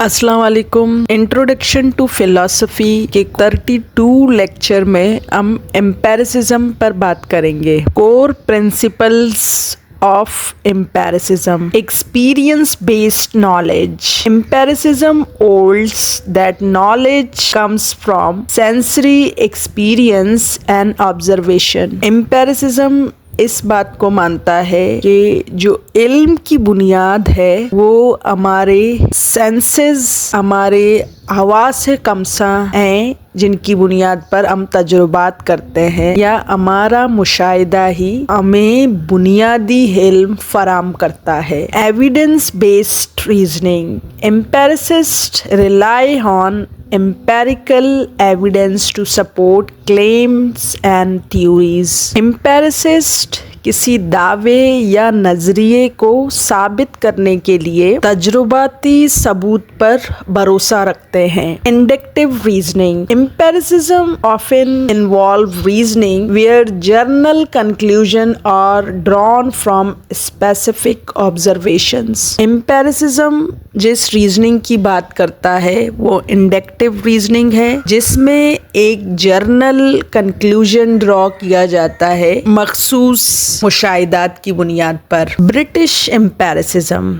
अस्सलाम वालेकुम। Introduction to philosophy के 32 लेक्चर में हम एम्पेरिसिज्म पर बात करेंगे। Core principles of empiricism, experience-based knowledge. Empiricism holds that knowledge comes from sensory experience and observation. Empiricism इस बात को मानता है कि जो इल्म की बुनियाद है वो हमारे सेंसेस, हमारे हवास कमसा हैं, जिनकी बुनियाद पर हम तजुर्बात करते हैं, या हमारा मुशाहिदा ही हमें बुनियादी इल्म फराम करता है। Evidence based reasoning, empiricist rely on empirical evidence to support claims and theories. Empiricist किसी दावे या नजरिए को साबित करने के लिए तजुर्बाती सबूत पर भरोसा रखते हैं। Inductive reasoning, empiricism often involve reasoning where general conclusion are drawn from specific observations. Empiricism जिस रीजनिंग की बात करता है वो इंडक्टिव रीजनिंग है, जिसमें एक जर्नल कंक्लूजन ड्रॉ किया जाता है मखसूस मुशाहिदात की बुनियाद पर। British empiricism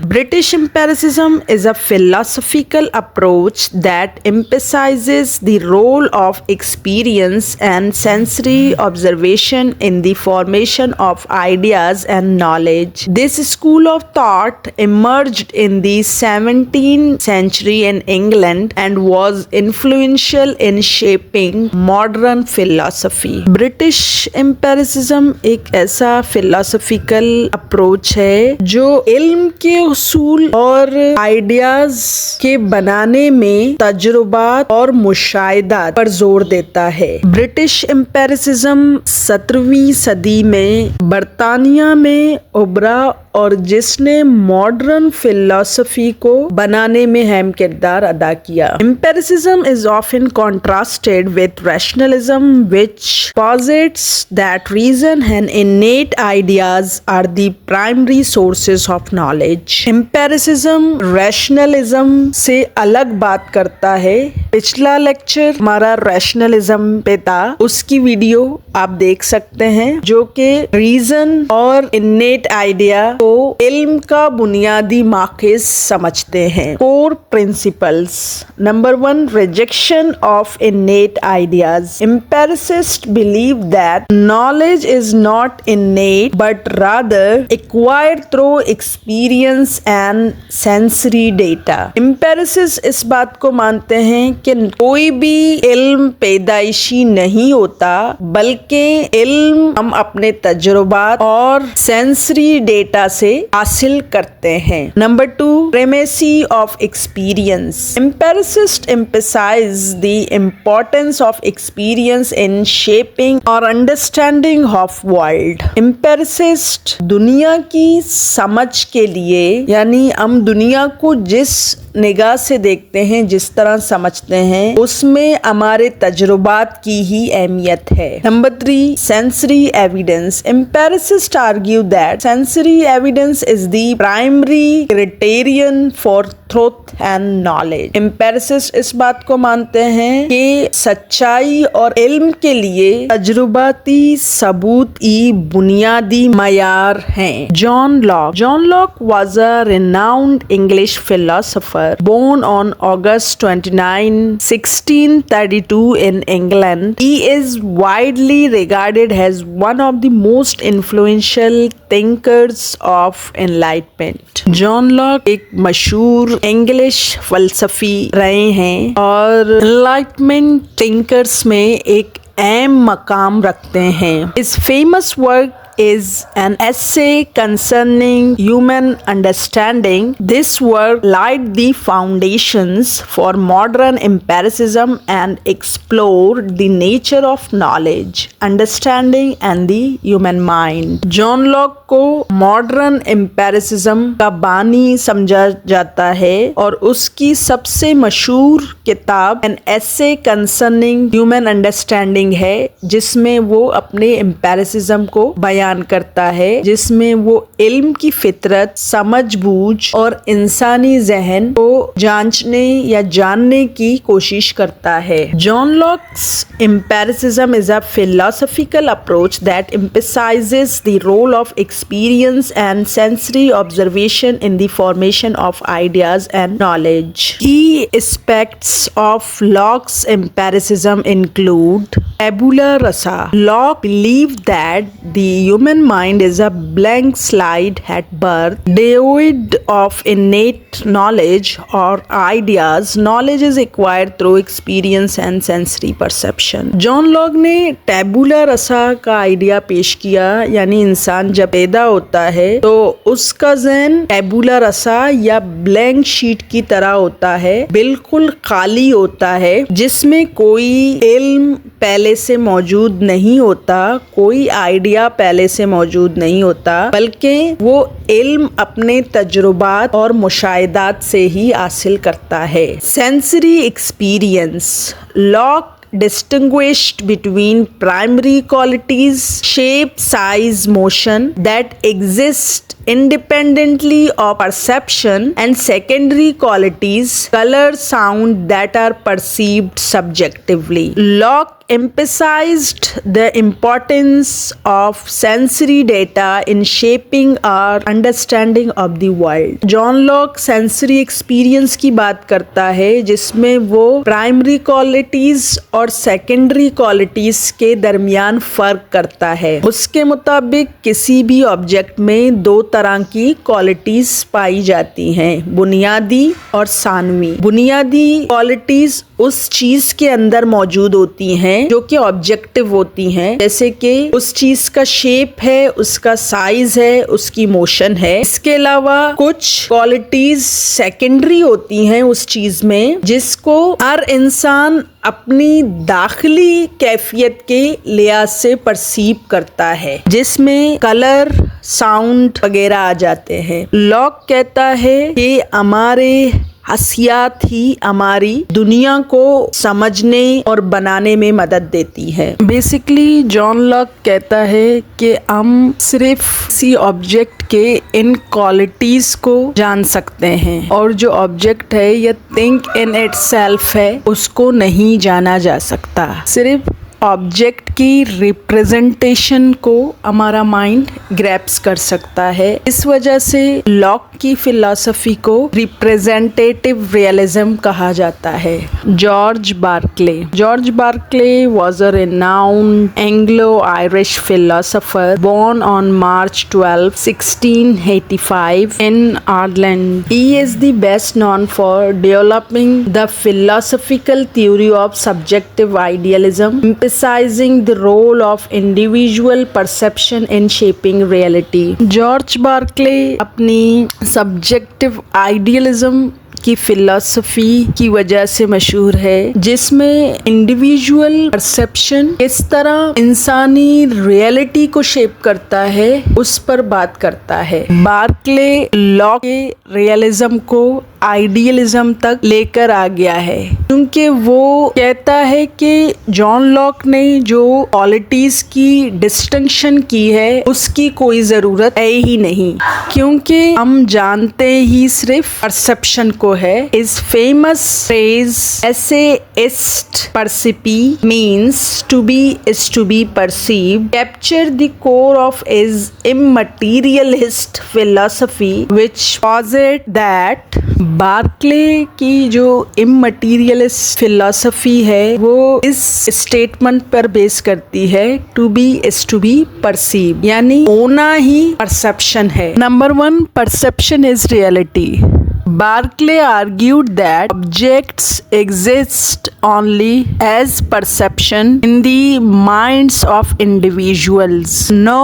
is a philosophical approach that emphasizes the role of experience and sensory observation in the formation of ideas and knowledge. This school of thought emerged in the 17th century in England and was influential in shaping modern philosophy. British empiricism एक ऐसा philosophical approach है जो इल्म के उसूल और ideas के बनाने में तजुर्बात और मुशाहिदात पर जोर देता है। ब्रिटिश एम्पेरिसिज्म 17वीं सदी में बरतानिया में उभरा और जिसने मॉडर्न फिलोसफी को बनाने में अहम किरदार अदा किया। Empiricism is often contrasted with rationalism which posits that reason and innate ideas are the primary sources of knowledge. Empiricism rationalism से अलग बात करता है। पिछला लेक्चर हमारा रैशनलिज्म पे था, उसकी वीडियो आप देख सकते हैं, जो कि रीजन और इन्नेट आइडिया को इल्म का बुनियादी माखिज समझते हैं। Core principles, number 1, rejection of innate ideas. Empiricist believe that knowledge is not innate but rather acquired through experience and sensory data. Empiricists इस बात को मानते हैं कि कोई भी इल्म पैदाइशी नहीं होता, बल्कि इल्म हम अपने तजुर्बात और सेंसरी डेटा से हासिल करते हैं। Number 2, primacy of experience. Empiricists emphasize the importance of experience in shaping or understanding of world. Empiricist दुनिया की समझ के लिए, यानी हम दुनिया को जिस निगाह से देखते हैं, जिस तरह समझते हैं, उसमें हमारे तजुर्बात की ही अहमियत है। Number 3, sensory evidence. Empiricist argue that sensory evidence is the primary criterion for truth and knowledge. Empiricist इस बात को मानते हैं कि सच्चाई और इल्म के लिए तजुर्बाती सबूत ही बुनियादी मयार हैं। John Locke was a renowned English philosopher born on August 29, 1632 in England. He is widely regarded as one of the most influential thinkers of enlightenment. John Locke एक मशहूर इंग्लिश फलसफी रहे हैं और एनलाइटमेंट थिंकर्स में एक अहम मकाम रखते हैं। इस famous work is an essay concerning human understanding. This work laid the foundations for modern empiricism and explored the nature of knowledge, understanding and the human mind. John Locke को modern empiricism का बानी समझा जाता है और उसकी सबसे मशहूर किताब an essay concerning human understanding है, जिसमें वो अपने एम्पेरिसिज्म को बयां बयान करता है जिसमें वो इल्म की फितरत, समझबूझ और इंसानी जहन को जांचने या जानने की कोशिश करता है। John locks empiricism is a philosophical approach that emphasizes the role of experience and sensory observation in the formation of ideas and knowledge. Key aspects of Locke's empiricism include tabula rasa. Locke believed that the human mind is a blank slate at birth, devoid of innate knowledge or ideas. Knowledge is acquired through experience and sensory perception. John Locke ने टैबुला रसा का idea पेश किया, यानी इंसान जब पैदा होता है तो उसका ज़हन टैबुला रसा या ब्लैंक शीट की तरह होता है, बिल्कुल खाली होता है, जिसमें कोई इल्म पहले से मौजूद नहीं होता, कोई आइडिया पहले से मौजूद नहीं होता, बल्कि वो इल्म अपने तजुर्बात और मुशाहिदात से ही हासिल करता है। Sensory experience. Lock distinguished between primary qualities, shape, size, motion that exist independently of perception, and secondary qualities, color, sound, that are perceived subjectively. Locke emphasized the importance of sensory data in shaping our understanding of the world. John Locke sensory experience की बात करता है जिसमें वो primary qualities और secondary qualities के दरमियान फर्क करता है। उसके मुताबिक किसी भी ऑब्जेक्ट में दो तरह की क्वालिटीज पाई जाती हैं, बुनियादी और सानवी। बुनियादी क्वालिटीज उस चीज के अंदर मौजूद होती हैं जो कि ऑब्जेक्टिव होती हैं, जैसे कि उस चीज का शेप है, उसका साइज है, उसकी मोशन है। इसके अलावा कुछ क्वालिटीज सेकेंडरी होती हैं उस चीज में, जिसको हर इंसान अपनी दाखिली कैफियत के लिहाज से परसीव करता है, जिसमें कलर, साउंड वगैरह आ जाते हैं। लॉक कहता है कि हमारे हसियात ही हमारी दुनिया को समझने और बनाने में मदद देती है। बेसिकली जॉन लॉक कहता है कि हम सिर्फ किसी ऑब्जेक्ट के इन क्वालिटीज को जान सकते हैं और जो ऑब्जेक्ट है या थिंग इन इटसेल्फ है उसको नहीं जाना जा सकता। सिर्फ ऑब्जेक्ट की रिप्रेजेंटेशन को हमारा माइंड ग्रैप्स कर सकता है। इस वजह से लॉक की फिलॉसफी को रिप्रेजेंटेटिव रियलिज्म कहा जाता है। George Berkeley was a renowned Anglo-Irish philosopher born on March 12, 1685 in Ireland. He is the best known for developing the philosophical theory of subjective idealism, emphasizing the role of individual perception in shaping reality. George Berkeley अपनी subjective idealism की philosophy की वजह से मशहूर है, जिसमें individual perception किस तरह इंसानी रियलिटी को शेप करता है उस पर बात करता है। बार्कले लॉक के रियलिज्म को आइडियलिज्म तक लेकर आ गया है, क्योंकि वो कहता है कि जॉन लॉक ने जो क्वालिटीज की डिस्टिंक्शन की है उसकी कोई ज़रूरत है ही नहीं, क्योंकि हम जानते ही सिर्फ परसेप्शन को है। इस famous phrase esse est percipi means to be is to be perceived capture the core of is immaterialist philosophy which posit that Berkeley की जो इमटेरियलिस्ट फिलॉसफी है वो इस स्टेटमेंट पर बेस करती है, to be is to be perceive, यानी होना ही परसेप्शन है। Number 1, perception is reality. Barclay argued that objects exist only as perception in the minds of individuals, no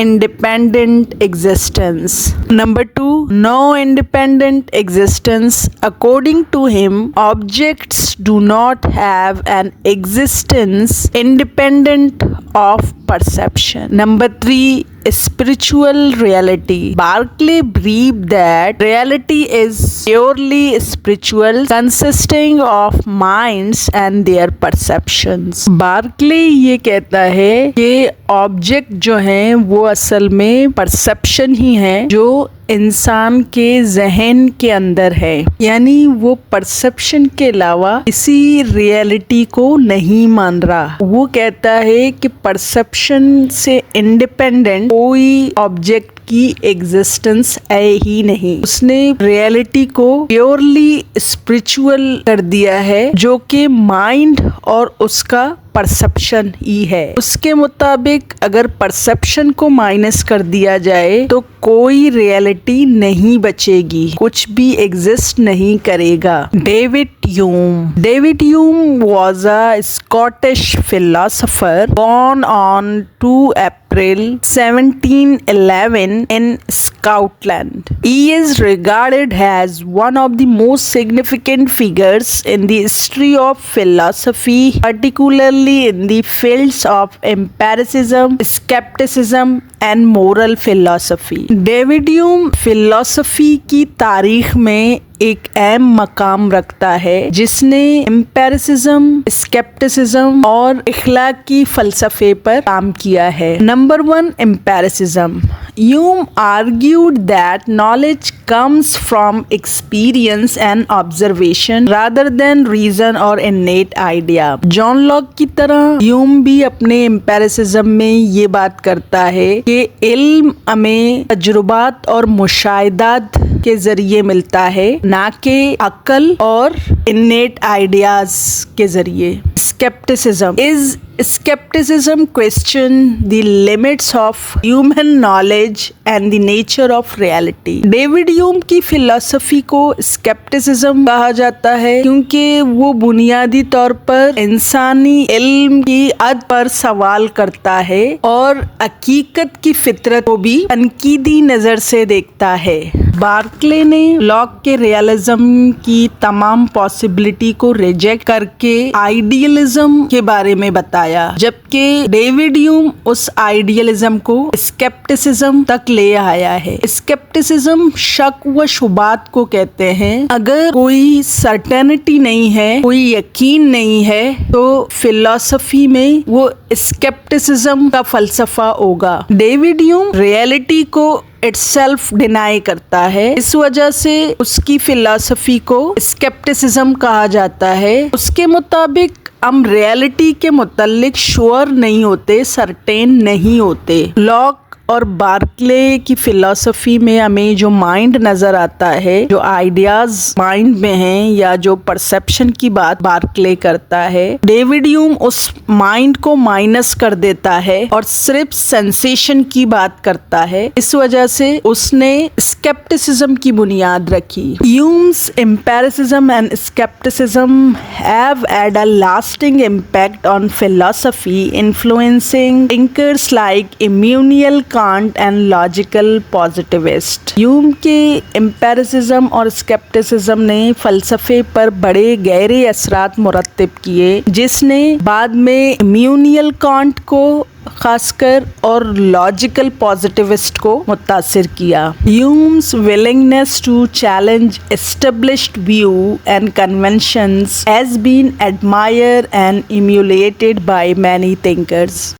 independent existence. Number 2, no independent existence. According to him, objects do not have an existence independent of perception. Number 3, spiritual reality. Berkeley believed that reality is purely spiritual, consisting of minds and their perceptions. Berkeley ये कहता है कि object जो हैं वो असल में perception ही है जो इंसान के जहन के अंदर है, यानी वो परसेप्शन के अलावा किसी रियलिटी को नहीं मान रहा। वो कहता है कि परसेप्शन से इंडिपेंडेंट कोई ऑब्जेक्ट की एग्जिस्टेंस है ही नहीं। उसने रियलिटी को प्योरली स्पिरिचुअल कर दिया है, जो कि माइंड और उसका परसेप्शन ही है। उसके मुताबिक अगर परसेप्शन को माइनस कर दिया जाए तो कोई रियलिटी नहीं बचेगी, कुछ भी एग्जिस्ट नहीं करेगा। David Hume was a Scottish philosopher born on 2 April 1711 in Scotland. He is regarded as one of the most significant figures in the history of philosophy, particularly in the fields of empiricism, skepticism and moral philosophy. David Hume philosophy की तारीख में एक अहम मकाम रखता है, जिसने empiricism, scepticism और इखलाकी फलसफे पर काम किया है। Number 1, empiricism. Hume argued that knowledge comes from experience and observation rather than reason or innate idea. John Locke की तरह ह्यूम भी अपने एम्पेरिसिज्म में ये बात करता है कि इल्म हमें तजुर्बात और मुशाहिदात के जरिए मिलता है, ना कि अक्ल और innate ideas के जरिए। Skepticism question the limits of human knowledge and the nature of reality. David Hume की फिलॉसफी को स्केप्टिसिज्म कहा जाता है क्योंकि वो बुनियादी तौर पर इंसानी इल्म की हद पर सवाल करता है और हकीकत की फितरत को भी तनकीदी नजर से देखता है। बार्कले ने लॉक के रियलिज्म की तमाम पॉसिबिलिटी को रिजेक्ट करके आइडियलिज्म के बारे में बताया, जबकि डेविड ह्यूम उस आइडियलिज्म को स्केप्टिसिज्म तक ले आया है। स्केप्टिसिज्म शक व शुबात को कहते हैं। अगर कोई सर्टेनिटी नहीं है, कोई यकीन नहीं है, तो फिलॉसफी में वो स्केप्टिसिज्म का फलसफा होगा। डेविड ह्यूम रियलिटी को इटसेल्फ डिनाई करता है, इस वजह से उसकी फिलॉसफी को स्केप्टिसिज्म कहा जाता है। उसके मुताबिक हम रियलिटी के मुतालिक श्योर नहीं होते, सर्टेन नहीं होते। लॉक और बार्कले की फिलॉसफी में हमें जो माइंड नजर आता है, जो आइडियाज माइंड में हैं या जो परसेप्शन की बात बार्कले करता है, डेविड ह्यूम उस माइंड को माइनस कर देता है और सिर्फ सेंसेशन की बात करता है। इस वजह से उसने स्केप्टिसिज्म की बुनियाद रखी। Hume's empiricism and scepticism have had a lasting impact on philosophy, influencing thinkers like Immanuel Kant and logical positivist. Hume के एम्पेरिसिज्म और स्केप्टिसिज्म ने फलसफे पर बड़े गहरे असरात मुरत्तिब किए, जिसने बाद में इम्यूनियल कांट को खासकर और लॉजिकल पॉजिटिविस्ट को मुतासिर किया। Hume's willingness to challenge established view and conventions has been admired and emulated by many thinkers.